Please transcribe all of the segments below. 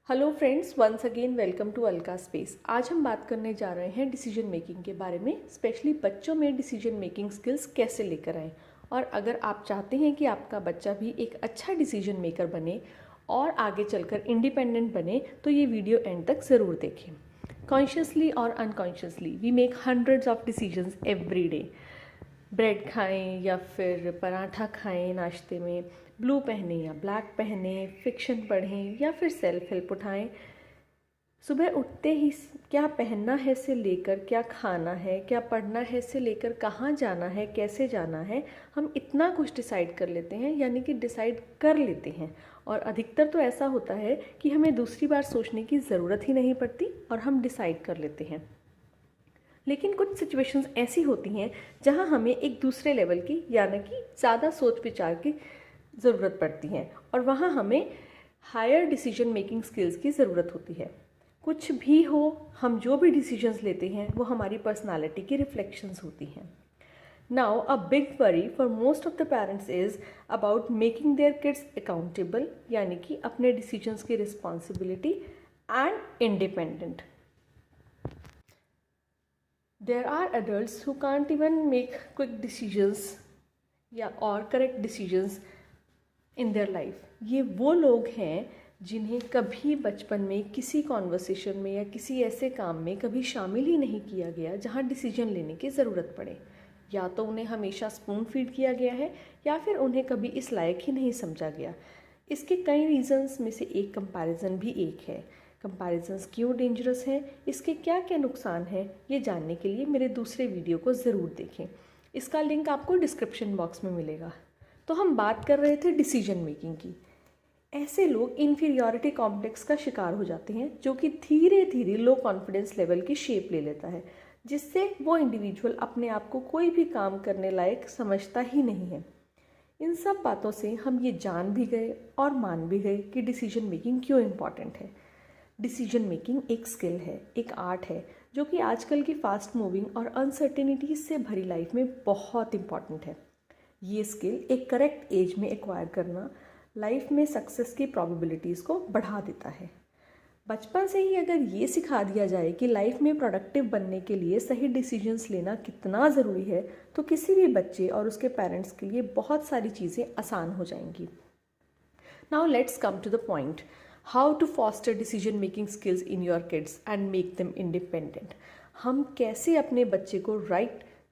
Hello friends, once again welcome to Alka space. आज हम बात करने जा रहे हैं डिसीजन मेकिंग के बारे में, स्पेशली बच्चों में डिसीजन मेकिंग स्किल्स कैसे लेकर आएँ। और अगर आप चाहते हैं कि आपका बच्चा भी एक अच्छा डिसीजन मेकर बने और आगे चलकर इंडिपेंडेंट बने, तो ये वीडियो एंड तक ज़रूर देखें। कॉन्शियसली और unconsciously we make hundreds of decisions every day. Bread खाएं या फिर पराठा खाएं नाश्ते में, ब्लू पहने या ब्लैक पहने, फिक्शन पढ़ें या फिर सेल्फ हेल्प उठाएं। सुबह उठते ही क्या पहनना है से लेकर क्या खाना है, क्या पढ़ना है से लेकर कहाँ जाना है, कैसे जाना है, हम इतना कुछ डिसाइड कर लेते हैं, यानी कि डिसाइड कर लेते हैं। और अधिकतर तो ऐसा होता है कि हमें दूसरी बार सोचने की ज़रूरत ही नहीं पड़ती और हम डिसाइड कर लेते हैं। लेकिन कुछ सिचुएशंस ऐसी होती हैं जहां हमें एक दूसरे लेवल की यानी कि ज़्यादा सोच विचार की ज़रूरत पड़ती है और वहां हमें हायर डिसीजन मेकिंग स्किल्स की ज़रूरत होती है। कुछ भी हो, हम जो भी डिसीजंस लेते हैं वो हमारी पर्सनालिटी की रिफ्लेक्शंस होती हैं। Now a big worry for most of the parents is about making their kids accountable, यानी कि अपने डिसीजंस की responsibility and independent. There are adults who can't even make quick decisions या और correct decisions in their life. ये वो लोग हैं जिन्हें कभी बचपन में किसी कॉन्वर्सेशन में या किसी ऐसे काम में कभी शामिल ही नहीं किया गया जहाँ डिसीजन लेने की ज़रूरत पड़े। या तो उन्हें हमेशा स्पून फीड किया गया है या फिर उन्हें कभी इस लायक ही नहीं समझा गया। इसके कई रीजंस में से एक कंपैरिजन भी एक है। कंपैरिजंस क्यों डेंजरस हैं, इसके क्या क्या नुकसान हैं, ये जानने के लिए मेरे दूसरे वीडियो को ज़रूर देखें। इसका लिंक आपको डिस्क्रिप्शन बॉक्स में मिलेगा। तो हम बात कर रहे थे डिसीजन मेकिंग की। ऐसे लोग इन्फीरियॉरिटी कॉम्प्लेक्स का शिकार हो जाते हैं, जो कि धीरे धीरे लो कॉन्फिडेंस लेवल की शेप ले लेता है, जिससे वो इंडिविजुअल अपने आप को कोई भी काम करने लायक समझता ही नहीं है। इन सब बातों से हम ये जान भी गए और मान भी गए कि डिसीजन मेकिंग क्यों इम्पॉर्टेंट है। डिसीजन मेकिंग एक स्किल है, एक आर्ट है, जो कि आजकल की फास्ट मूविंग और अनसर्टेनिटीज से भरी लाइफ में बहुत इम्पॉर्टेंट है। ये स्किल एक करेक्ट एज में एक्वायर करना लाइफ में सक्सेस की प्रोबेबिलिटीज़ को बढ़ा देता है। बचपन से ही अगर ये सिखा दिया जाए कि लाइफ में प्रोडक्टिव बनने के लिए सही डिसीजंस लेना कितना ज़रूरी है, तो किसी भी बच्चे और उसके पेरेंट्स के लिए बहुत सारी चीज़ें आसान हो जाएंगी। Now let's come to the point, how to foster decision making skills in your kids and make them independent. हम कैसे अपने बच्चे को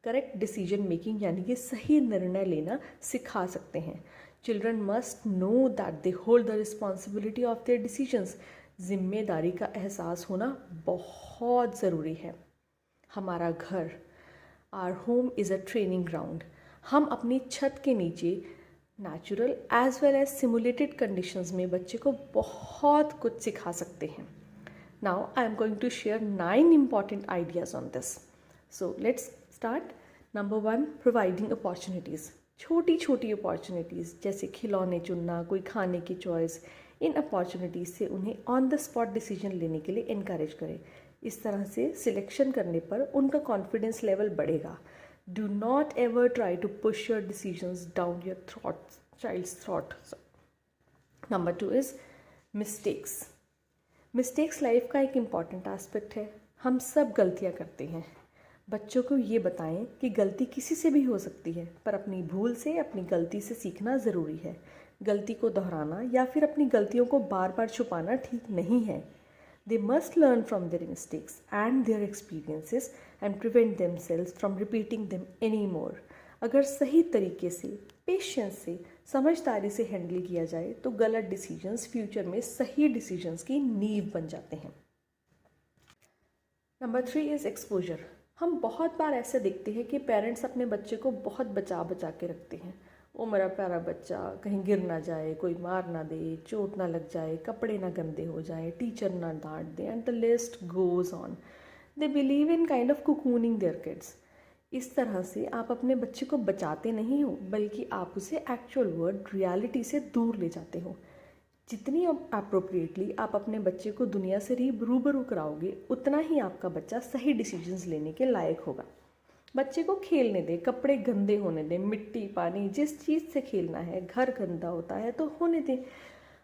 करेक्ट डिसीजन मेकिंग यानी कि सही निर्णय लेना सिखा सकते हैं। Children must know that they hold the responsibility of their decisions. जिम्मेदारी का एहसास होना बहुत ज़रूरी है। हमारा घर, our home is a training ground. हम अपनी छत के नीचे natural as well as simulated conditions में बच्चे को बहुत कुछ सिखा सकते हैं। Now I am going to share 9 important ideas on this. So let's start. Number 1, providing opportunities. छोटी छोटी अपॉर्चुनिटीज़ जैसे खिलौने चुनना, कोई खाने की चॉइस, इन अपॉर्चुनिटीज़ से उन्हें ऑन द स्पॉट डिसीजन लेने के लिए इनकरेज करें। इस तरह से सिलेक्शन करने पर उनका कॉन्फिडेंस लेवल बढ़ेगा। Do not ever try to push your decisions down your thoughts, child's thought. Number 2 is mistakes. Mistakes life का एक इम्पॉर्टेंट एस्पेक्ट है। हम सब गलतियाँ करते हैं। बच्चों को ये बताएं कि गलती किसी से भी हो सकती है, पर अपनी भूल से, अपनी गलती से सीखना ज़रूरी है। गलती को दोहराना या फिर अपनी गलतियों को बार बार छुपाना ठीक नहीं है। They must learn from their mistakes and their experiences and prevent themselves from repeating them any more. अगर सही तरीके से, पेशेंस से, समझदारी से हैंडल किया जाए तो गलत डिसीजंस फ्यूचर में सही डिसीजंस की नींव बन जाते हैं। Number 3 is exposure. हम बहुत बार ऐसे देखते हैं कि पेरेंट्स अपने बच्चे को बहुत बचा बचा के रखते हैं। वो मेरा प्यारा बच्चा कहीं गिर ना जाए, कोई मार ना दे, चोट ना लग जाए, कपड़े ना गंदे हो जाए, टीचर ना डांट दे, and the list goes on. They believe in kind of cocooning their kids. इस तरह से आप अपने बच्चे को बचाते नहीं हो, बल्कि आप उसे एक्चुअल वर्ल्ड रियलिटी से दूर ले जाते हो। जितनी अप्रोप्रिएटली आप अपने बच्चे को दुनिया से रूबरू कराओगे, उतना ही आपका बच्चा सही डिसीजंस लेने के लायक होगा। बच्चे को खेलने दें, कपड़े गंदे होने दें, मिट्टी पानी जिस चीज़ से खेलना है, घर गंदा होता है तो होने दें।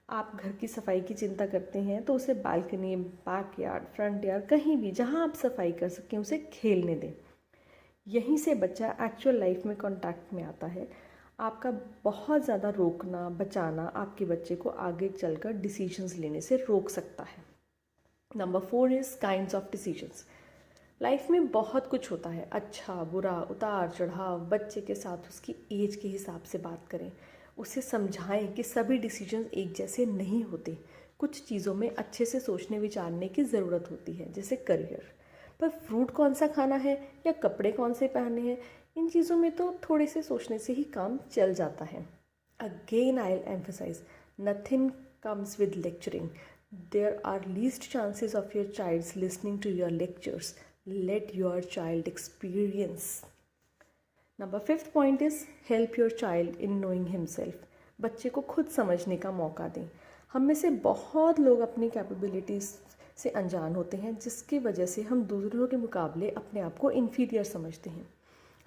आप घर की सफाई की चिंता करते हैं तो उसे balcony, back yard, front yard, कहीं भी जहाँ आप सफाई कर सकें उसे खेलने दें। यहीं से बच्चा एक्चुअल लाइफ में कांटेक्ट में आता है। आपका बहुत ज़्यादा रोकना, बचाना आपके बच्चे को आगे चलकर डिसीजंस लेने से रोक सकता है। Number 4 is kinds of decisions. Life में बहुत कुछ होता है, अच्छा बुरा, उतार चढ़ाव। बच्चे के साथ उसकी एज के हिसाब से बात करें, उसे समझाएं कि सभी डिसीजंस एक जैसे नहीं होते। कुछ चीज़ों में अच्छे से सोचने विचारने की ज़रूरत होती है, जैसे करियर पर फ्रूट कौन सा खाना है या कपड़े कौन से पहनने हैं, इन चीज़ों में तो थोड़े से सोचने से ही काम चल जाता है। Again I will emphasise, nothing comes with lecturing. There are least chances of your child's listening to your lectures. Let your child experience. Number 5th point is help your child in knowing himself. बच्चे को खुद समझने का मौका दें। हम में से बहुत लोग अपनी कैपेबिलिटीज़ से अनजान होते हैं, जिसकी वजह से हम दूसरों के मुकाबले अपने आप को इन्फीरियर समझते हैं।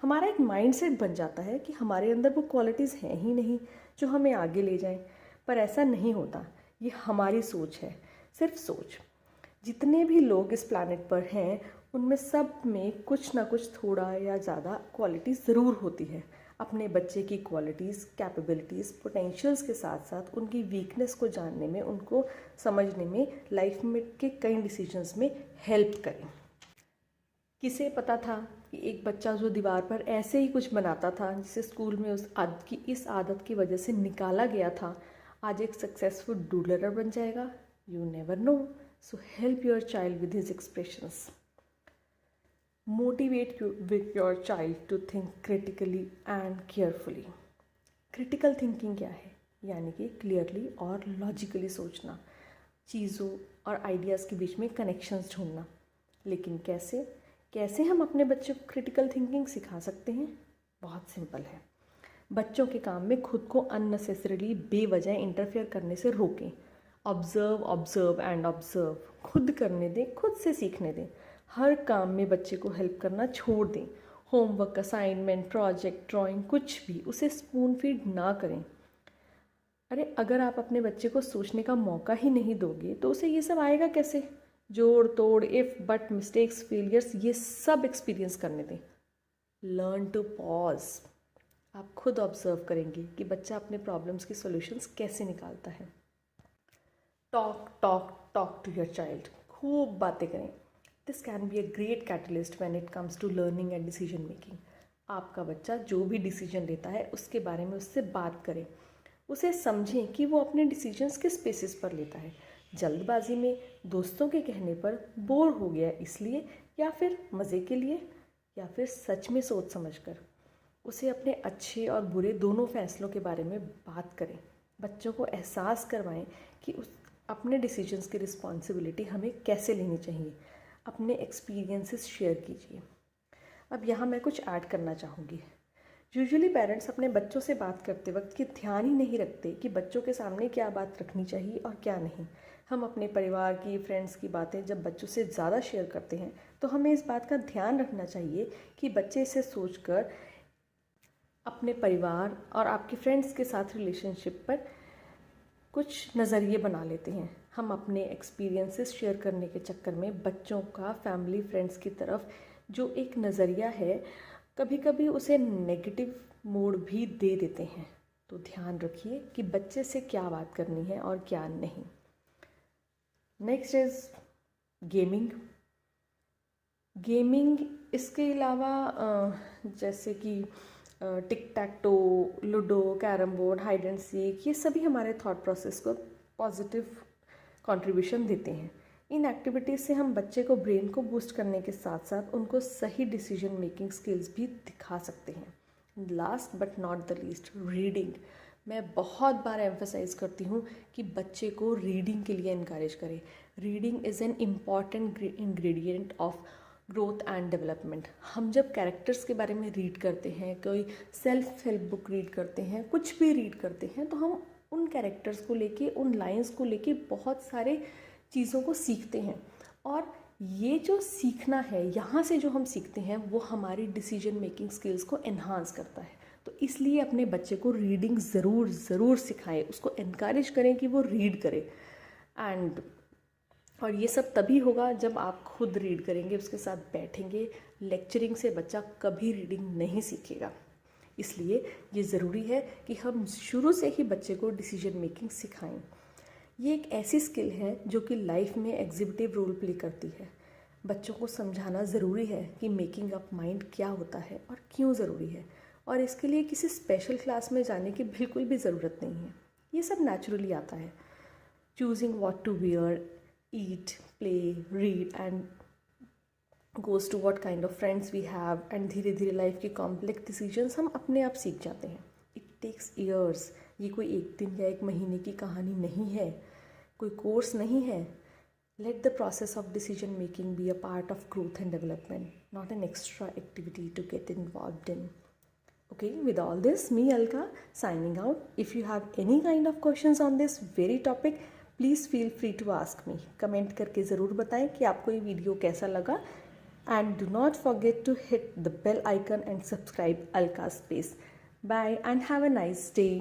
हमारा एक माइंडसेट बन जाता है कि हमारे अंदर वो क्वालिटीज़ हैं ही नहीं जो हमें आगे ले जाएं, पर ऐसा नहीं होता। ये हमारी सोच है, सिर्फ सोच। जितने भी लोग इस प्लैनेट पर हैं उनमें सब में कुछ ना कुछ थोड़ा या ज़्यादा क्वालिटी ज़रूर होती है। अपने बच्चे की क्वालिटीज़, कैपेबिलिटीज़, पोटेंशियल्स के साथ साथ उनकी वीकनेस को जानने में, उनको समझने में, लाइफ में के कई डिसीजंस में हेल्प करें। किसे पता था कि एक बच्चा जो दीवार पर ऐसे ही कुछ बनाता था, जिसे स्कूल में इस आदत की वजह से निकाला गया था, आज एक सक्सेसफुल डूडलर बन जाएगा? You never know. So help your child with his expressions. Motivate with your child to think critically and carefully. Critical thinking क्या है? यानी कि क्लियरली और लॉजिकली सोचना, चीज़ों और आइडियाज़ के बीच में कनेक्शंस ढूंढना। लेकिन कैसे हम अपने बच्चों को क्रिटिकल थिंकिंग सिखा सकते हैं? बहुत सिंपल है। बच्चों के काम में खुद को अननेसेसरीली बेवजह इंटरफेयर करने से रोकें। Observe and observe. खुद करने दें, खुद से सीखने दें। हर काम में बच्चे को हेल्प करना छोड़ दें। होमवर्क, असाइनमेंट, प्रोजेक्ट, ड्राइंग, कुछ भी उसे स्पून फीड ना करें। अरे अगर आप अपने बच्चे को सोचने का मौका ही नहीं दोगे तो उसे ये सब आएगा कैसे? जोड़ तोड़, इफ़, बट, मिस्टेक्स, फेलियर्स, ये सब एक्सपीरियंस करने दें। Learn to pause. आप खुद ऑब्जर्व करेंगे कि बच्चा अपने प्रॉब्लम्स के सॉल्यूशंस कैसे निकालता है। Talk talk talk to your child. खूब बातें करें। This can be a great catalyst when it comes to learning and decision making. आपका बच्चा जो भी डिसीजन लेता है उसके बारे में उससे बात करें। उसे समझें कि वो अपने डिसीजंस किस बेसिस पर लेता है। जल्दबाजी में, दोस्तों के कहने पर, बोर हो गया इसलिए, या फिर मज़े के लिए, या फिर सच में सोच समझ कर। उसे अपने अच्छे और बुरे दोनों फैसलों के बारे में बात करें। बच्चों को एहसास करवाएं कि अपने डिसीजंस की रिस्पॉन्सिबिलिटी हमें कैसे लेनी चाहिए। अपने एक्सपीरियंसेस शेयर कीजिए। अब यहाँ मैं कुछ ऐड करना चाहूँगी। यूजुअली पेरेंट्स अपने बच्चों से बात करते वक्त ये ध्यान ही नहीं रखते कि बच्चों के सामने क्या बात रखनी चाहिए और क्या नहीं। हम अपने परिवार की, फ्रेंड्स की बातें जब बच्चों से ज़्यादा शेयर करते हैं तो हमें इस बात का ध्यान रखना चाहिए कि बच्चे इसे सोचकर अपने परिवार और आपके फ्रेंड्स के साथ रिलेशनशिप पर कुछ नज़रिए बना लेते हैं। हम अपने एक्सपीरियंसेस शेयर करने के चक्कर में बच्चों का, फैमिली, फ्रेंड्स की तरफ जो एक नज़रिया है, कभी कभी उसे नेगेटिव मोड भी दे देते हैं। तो ध्यान रखिए कि बच्चे से क्या बात करनी है और क्या नहीं। Next is gaming. इसके अलावा जैसे कि tic tac toe, ludo, carrom board, hide and seek, ये सभी हमारे थॉट प्रोसेस को पॉजिटिव कंट्रीब्यूशन देते हैं। इन एक्टिविटीज़ से हम बच्चे को, ब्रेन को बूस्ट करने के साथ साथ उनको सही डिसीजन मेकिंग स्किल्स भी दिखा सकते हैं। Last but not the least, reading. मैं बहुत बार एम्फसाइज़ करती हूँ कि बच्चे को रीडिंग के लिए इनकरेज करें। Reading is an important ingredient of growth and development. हम जब कैरेक्टर्स के बारे में रीड करते हैं, कोई सेल्फ हेल्प बुक रीड करते हैं, कुछ भी रीड करते हैं, तो हम उन कैरेक्टर्स को लेके, उन लाइंस को लेके बहुत सारे चीज़ों को सीखते हैं। और ये जो सीखना है, यहाँ से जो हम सीखते हैं, वो हमारी डिसीजन मेकिंग स्किल्स को एनहांस करता है। तो इसलिए अपने बच्चे को रीडिंग ज़रूर सिखाएं, उसको इनकरेज करें कि वो रीड करे। और ये सब तभी होगा जब आप खुद रीड करेंगे, उसके साथ बैठेंगे। लेक्चरिंग से बच्चा कभी रीडिंग नहीं सीखेगा। इसलिए ये ज़रूरी है कि हम शुरू से ही बच्चे को डिसीजन मेकिंग सिखाएं। ये एक ऐसी स्किल है जो कि लाइफ में एग्जीक्यूटिव रोल प्ले करती है। बच्चों को समझाना ज़रूरी है कि मेकिंग अप माइंड क्या होता है और क्यों ज़रूरी है, और इसके लिए किसी स्पेशल क्लास में जाने की बिल्कुल भी ज़रूरत नहीं है। ये सब नेचुरली आता है। Choosing what to wear, eat, play, read and goes to what kind of friends we have, and धीरे धीरे लाइफ के कॉम्प्लेक्स डिसीजंस हम अपने आप सीख जाते हैं। It takes years. ये कोई एक दिन या एक महीने की कहानी नहीं है, कोई कोर्स नहीं है। Let the process of decision making be a part of growth and development, not an extra activity to get involved in. Okay, with all this, me Alka signing out. If you have any kind of questions on this very topic, please feel free to ask me. Comment करके ज़रूर बताएं कि आपको ये video कैसा लगा, and do not forget to hit the bell icon and subscribe Alka Space. Bye and have a nice day.